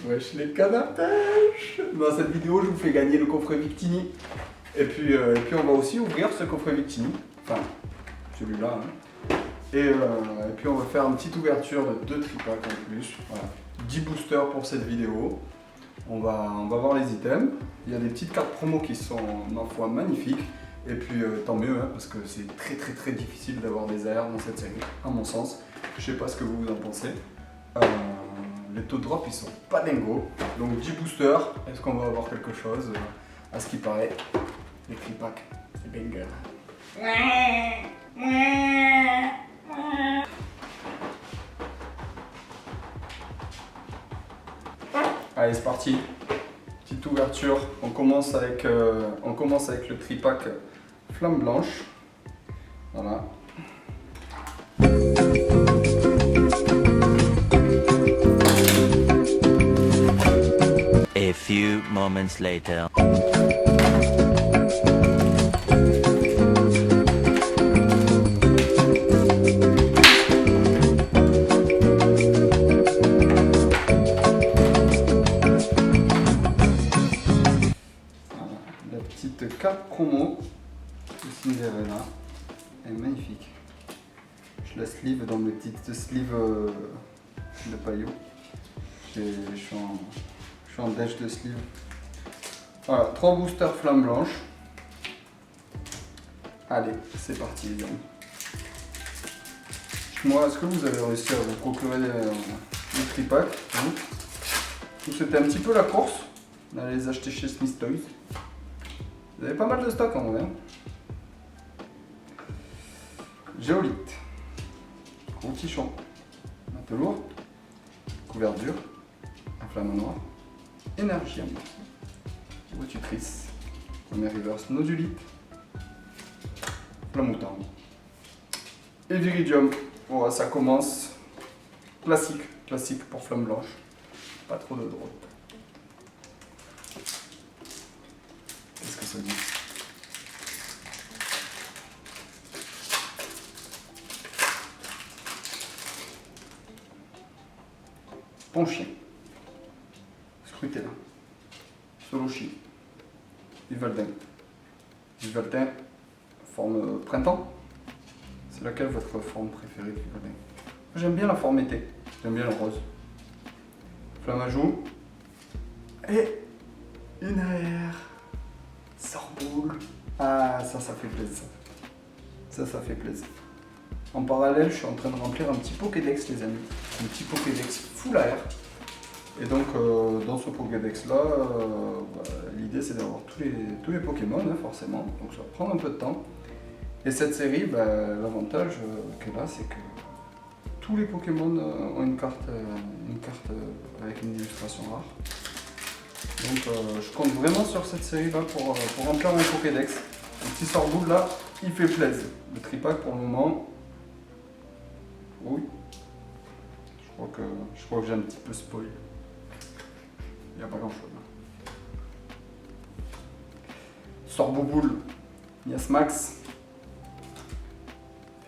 Wesh les cannes à pêche. Dans cette vidéo, je vous fais gagner le coffret Victini. Et puis on va aussi ouvrir ce coffret Victini. Enfin, celui-là. Hein. Et puis on va faire une petite ouverture de 2 tripacks en plus. Voilà. 10 boosters pour cette vidéo. On va voir les items. Il y a des petites cartes promo qui sont, ma foi, magnifiques. Et puis tant mieux, hein, parce que c'est très difficile d'avoir des AR dans cette série, à mon sens. Je sais pas ce que vous en pensez. Les taux de drop ils sont pas dingos. Donc 10 boosters, est-ce qu'on va avoir quelque chose? À ce qui paraît, les tripacks, c'est banger. Allez, c'est parti. Petite ouverture. On commence avec le tripack Flamme Blanche. Voilà. A few moments later. La petite carte promo de Cinderella est magnifique. Je la sleeve dans mes petites sleeves de paillot. Je suis en dèche de sleeve. Voilà, 3 boosters Flamme Blanche. Allez, c'est parti les amis. Moi, est-ce que vous avez réussi à vous procurer les tripacks ou c'était un petit peu la course d'aller les acheter chez Smith Toys. Vous avez pas mal de stock en vrai. Géolite, gros tichon, matelours, couverture, flamme noire, énergie, votutrice, première reverse nodulite, flamme moutarde et viridium. Bon, ça commence classique pour flamme blanche, pas trop de drop. Qu'est-ce que ça dit? Ponchien, Scrutella, Solochi, Vivaldin. Vivaldin, forme printemps. C'est laquelle votre forme préférée de Vivaldin? J'aime bien la forme été, j'aime bien le rose. Flamme à joue. Et une AR. Sorboule. Ah, ça fait plaisir. Ça fait plaisir. En parallèle, je suis en train de remplir un petit Pokédex, les amis. Un petit Pokédex full AR. Et donc, dans ce Pokédex-là, l'idée c'est d'avoir tous les Pokémon, hein, forcément. Donc, ça va prendre un peu de temps. Et cette série, l'avantage qu'elle a, c'est que tous les Pokémon ont une carte avec une illustration rare. Donc, je compte vraiment sur cette série-là pour remplir mon Pokédex. Le petit Sorboule là, il fait plaisir. Le tripack pour le moment. Oui, je crois que j'ai un petit peu spoil. Il n'y a pas grand chose. Sorbouboule, Niasmax,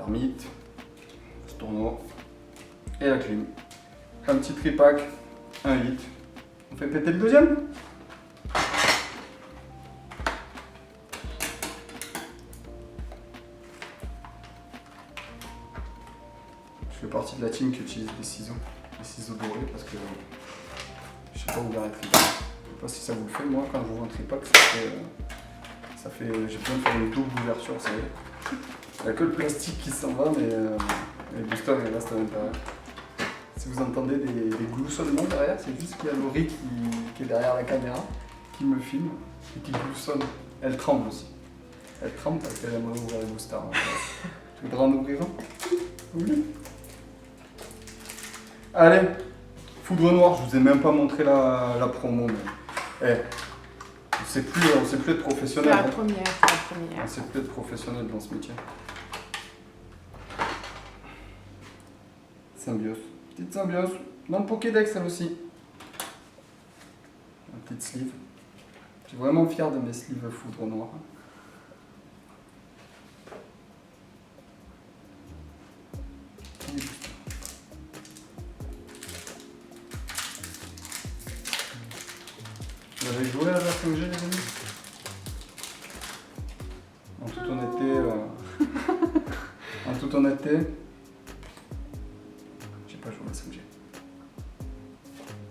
Hermite, Storno et la clim. Un petit tripack, un hit. On fait péter le deuxième. Je fais partie de la team qui utilise des ciseaux dorés parce que je sais pas ouvrir un tripack. Je sais pas si ça vous le fait. Moi, quand j'ouvre un tripack, j'ai besoin de faire une double ouverture. Vous savez, il n'y a que le plastique qui s'en va, mais les boosters ils restent à l'intérieur. Si vous entendez des gloussonnements derrière, c'est juste qu'il y a Laurie qui est derrière la caméra, qui me filme et qui gloussonne. Elle tremble aussi. Elle tremble parce qu'elle aimerait ouvrir les boosters. Tu voudrais en ouvrir un? Oui. Allez, Foudre Noire, je vous ai même pas montré la promo. Mais, on sait plus être professionnel. C'est la première. On sait plus être professionnel dans ce métier. Symbiose. Petite symbiose. Dans le Pokédex, elle aussi. Une petite sleeve. Je suis vraiment fier de mes sleeves Foudre Noire. avez joué à la 5G, les amis? En toute honnêteté, j'ai pas joué à la 5G.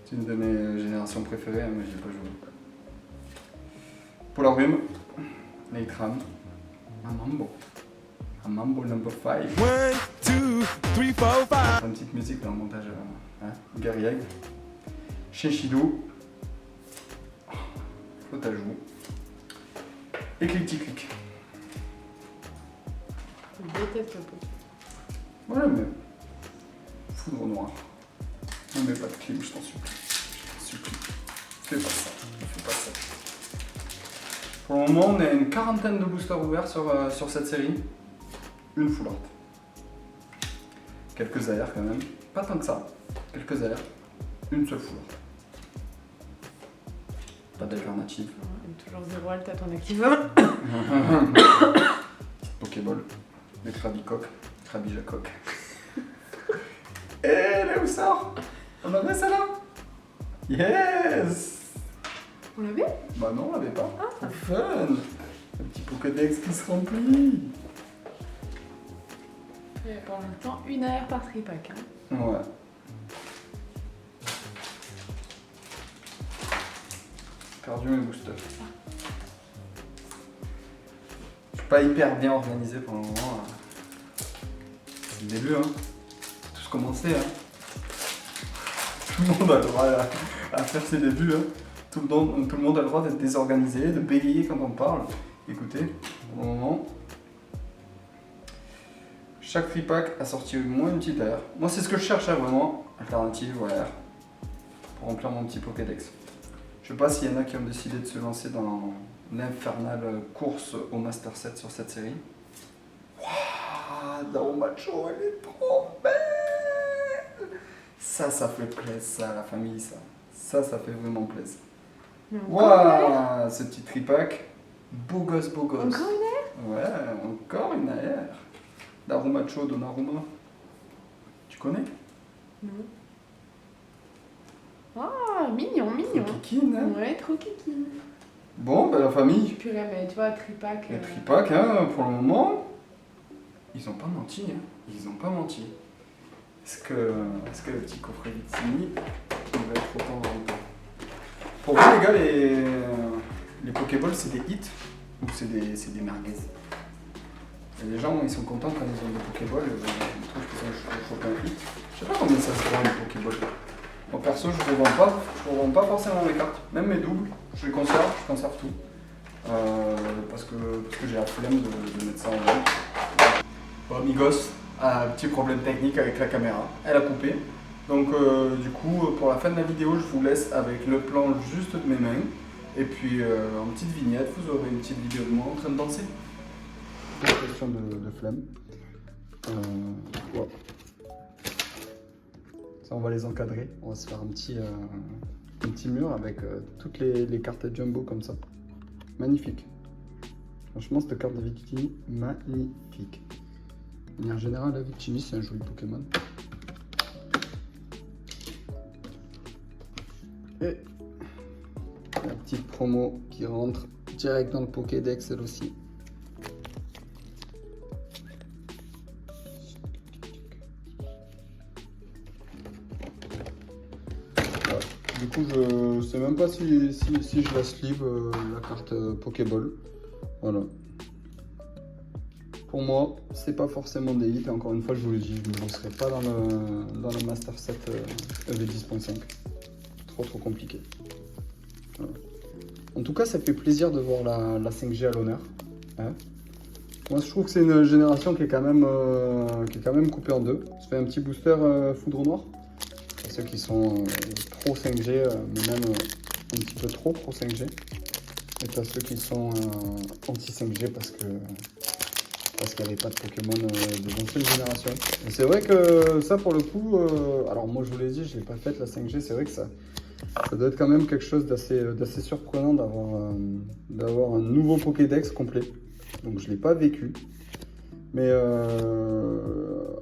C'est une de mes générations préférées, mais j'ai pas joué. Polarum, Neitram, un Mambo number 5. 1, 2, 3, 4, 5. Une petite musique dans le montage, Gary Egg. Shishido, Flotte à joue, Éclectic. Je déteste le pot. Voilà, mais foudre noire. Ne mets pas de clim, je t'en supplie. Je t'en supplie. Fais pas ça. Fais pas ça. Pour le moment, on est à une quarantaine de boosters ouverts sur cette série. Une full art. Quelques AR quand même. Pas tant que ça. Quelques AR. Une seule full art. Pas d'alternative. Toujours 0 alt à ton activum. Pokéball. Le Krabicoq. Krabijacoq. Eh, là où sort? On avait ça là? Yes! On l'avait? Bah non, on l'avait pas. Ah. C'est fun! Un petit Pokédex qui se remplit. Et pour l'instant, une AR par tripack. Hein. Ouais. Cardio et booster. Je suis pas hyper bien organisé pour le moment. C'est le début, hein. Tout se commençait, hein. Tout le monde a le droit à faire ses débuts, hein. Tout le monde a le droit d'être désorganisé, de bégayer quand on parle. Écoutez, pour le moment, chaque free pack a sorti au moins une petite AR. Moi, c'est ce que je cherchais vraiment, alternative ou AR, pour remplir mon petit Pokédex. Je sais pas s'il y en a qui ont décidé de se lancer dans l'infernale course au Master 7 sur cette série. Waouh, Darumacho, elle est trop belle! Ça fait plaisir, ça, la famille, ça. Ça fait vraiment plaisir. Waouh, ce petit tripack. Beau gosse, beau gosse. Encore une AR? Ouais, encore une AR. Darumacho, Donnarumma. Tu connais? Non. Ah, mignon, mignon. Kikine, hein? Ouais, trop kiki. Bon, ben la famille. Puis là, mais tu vois, tripack. Les tripack, hein, pour le moment, ils ont pas menti, hein. Ils ont pas menti. Est-ce que le petit coffret Vitsini, il va être autant vendu? Pour vous, les gars, les Pokéballs, c'est des hits ou c'est des merguez? Et les gens, ils sont contents quand ils ont des Pokéballs, ils trouvent qu'ils ont chopé un hit. Je sais pas combien ça se vend, les Pokéballs. Moi, perso, je ne revends pas forcément mes cartes. Même mes doubles, je les conserve, tout. Parce que j'ai la flemme de mettre ça en vente. Bon, Migos a un petit problème technique avec la caméra. Elle a coupé. Donc, du coup, pour la fin de la vidéo, je vous laisse avec le plan juste de mes mains. Et puis, en petite vignette, vous aurez une petite vidéo de moi en train de danser. Question de flemme. Ouais. Ça, on va les encadrer. On va se faire un petit mur avec toutes les cartes jumbo comme ça. Magnifique. Franchement, cette carte de Victini, magnifique. De manière générale, la Victini, c'est un joli Pokémon. Et la petite promo qui rentre direct dans le Pokédex, elle aussi. Voilà. Du coup, je sais même pas si je la sleeve la carte Pokéball. Voilà. Pour moi, c'est pas forcément des hits. Et encore une fois, je vous le dis, je ne me lancerai pas dans le Master 7 EV10.5. Trop compliqué. Voilà. En tout cas, ça fait plaisir de voir la 5G à l'honneur. Hein. Moi, je trouve que c'est une génération qui est quand même coupée en deux. Ça fait un petit booster foudre noire. Pour ceux qui sont pro 5G, mais même un petit peu trop pro 5G. Et pas ceux qui sont anti 5G parce qu'il n'y avait pas de Pokémon de l'ancienne génération. Et c'est vrai que ça, pour le coup, alors moi je vous l'ai dit, je l'ai pas faite la 5G, c'est vrai que ça doit être quand même quelque chose d'assez surprenant d'avoir un nouveau Pokédex complet. Donc je l'ai pas vécu. Mais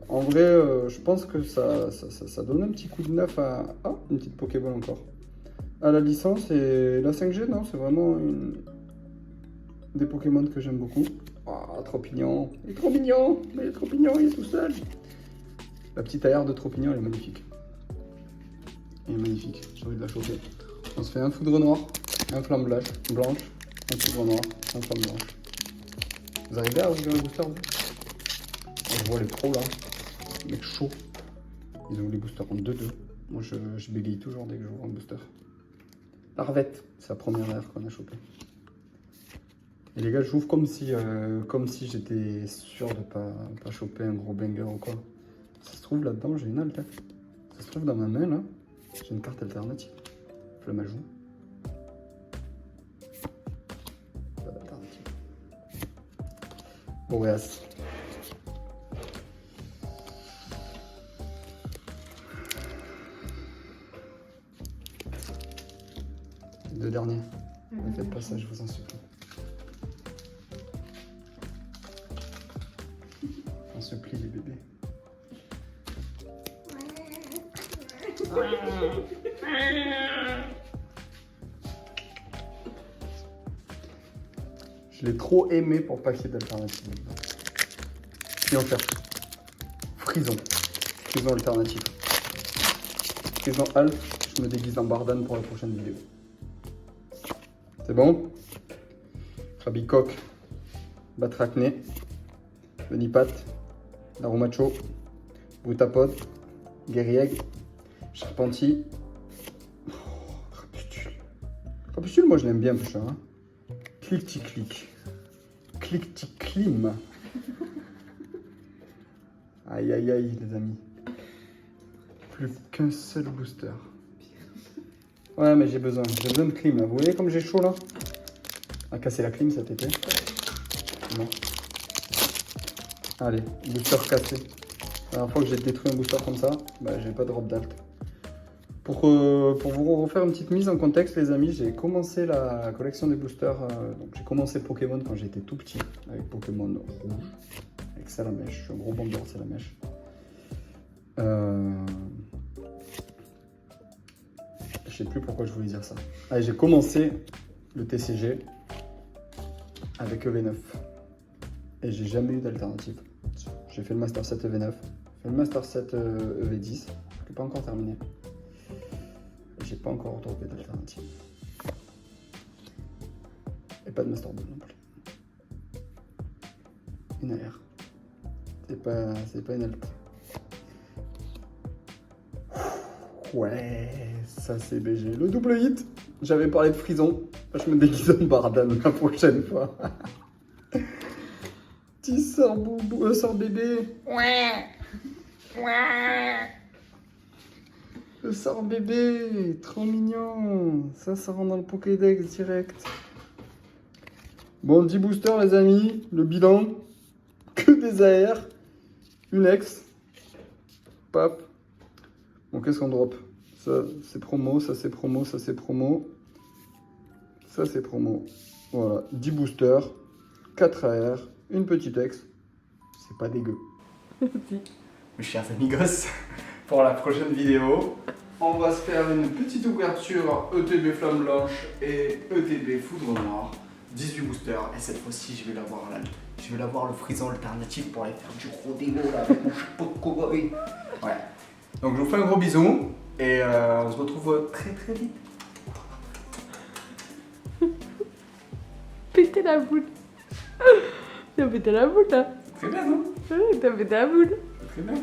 en vrai, je pense que ça donne un petit coup de neuf à... Ah, une petite Pokéball encore. à la licence et la 5G, non, c'est vraiment des Pokémon que j'aime beaucoup. Oh, Tropignon, il est trop mignon, mais il est trop mignon, il est tout seul. La petite AR de Tropignon, elle est magnifique. Elle est magnifique, j'ai envie de la choper. On se fait un foudre noir, un flamme blanche, un foudre noir, un flamme blanche. Vous arrivez à ouvrir un booster, vous? Je vois les pros là, les mecs chauds. Ils ouvrent les boosters en 2-2. Moi je bégaye toujours dès que j'ouvre un booster. Larvette, c'est la première rêve qu'on a chopé. Et les gars, j'ouvre comme si j'étais sûr de pas choper un gros banger ou quoi. Ça se trouve là-dedans, j'ai une halte. Ça se trouve dans ma main là, j'ai une carte alternative. Flamme à joue. Pas d'alternative. Boreas. Les deux derniers. Ne faites pas ça, je vous en supplie. On supplie les bébés. Je l'ai trop aimé pour pas qu'il y ait d'alternative. Et on cherche. Frison. Frison alternative. Frison Alph, je me déguise en Bardane pour la prochaine vidéo. C'est bon? Rabicoque, Batracné, Benipat, Narumacho, Brutapod, Guerrieg, Charpentier. Oh, Crapustule. Crapustule, moi je l'aime bien, ce chat. Hein. Clic-tic-clic. Clic-tic-clim. Aïe aïe aïe, les amis. Plus qu'un seul booster. Ouais, mais j'ai besoin de clim là. Vous voyez comme j'ai chaud là? À casser la clim cet été. Non. Allez, booster cassé. La dernière fois que j'ai détruit un booster comme ça, bah, j'ai pas de drop d'alt. Pour vous refaire une petite mise en contexte, les amis, j'ai commencé la collection des boosters. Donc j'ai commencé Pokémon quand j'étais tout petit, avec Pokémon rouge, avec Salamèche. Je suis un gros bandeur de Salamèche. Je sais plus pourquoi je voulais dire ça. Allez, j'ai commencé le TCG avec EV9 et j'ai jamais eu d'alternative. J'ai fait le Master 7 EV9, fait le Master 7 EV10, je l'ai pas encore terminé. Et j'ai pas encore retrouvé d'alternative. Et pas de Master 2 non plus. Une AR. C'est pas une alt. Ouais, ça c'est BG. Le double hit, j'avais parlé de Frison. Je me déguise en Bardane la prochaine fois. Petit sort bébé. Ouais. Le sort bébé, trop mignon. Ça rentre dans le Pokédex direct. Bon, 10 boosters les amis. Le bilan, que des AR. Une ex. Paf. Bon, qu'est-ce qu'on drop? Ça, c'est promo, ça, c'est promo, ça, c'est promo. Ça, c'est promo. Voilà, 10 boosters, 4 AR, une petite ex. C'est pas dégueu. Mes chers amigos, pour la prochaine vidéo, on va se faire une petite ouverture ETB Flamme Blanche et ETB Foudre Noire. 18 boosters, et cette fois-ci, je vais l'avoir là. Je vais l'avoir le Frison alternatif pour aller faire du gros démo là avec mon chapeau de cowboy. Ouais. Donc je vous fais un gros bisou et on se retrouve très très vite. Péter la boule. T'as pété la boule là. Très bien, non? Ouais, t'as pété la boule. Très bien.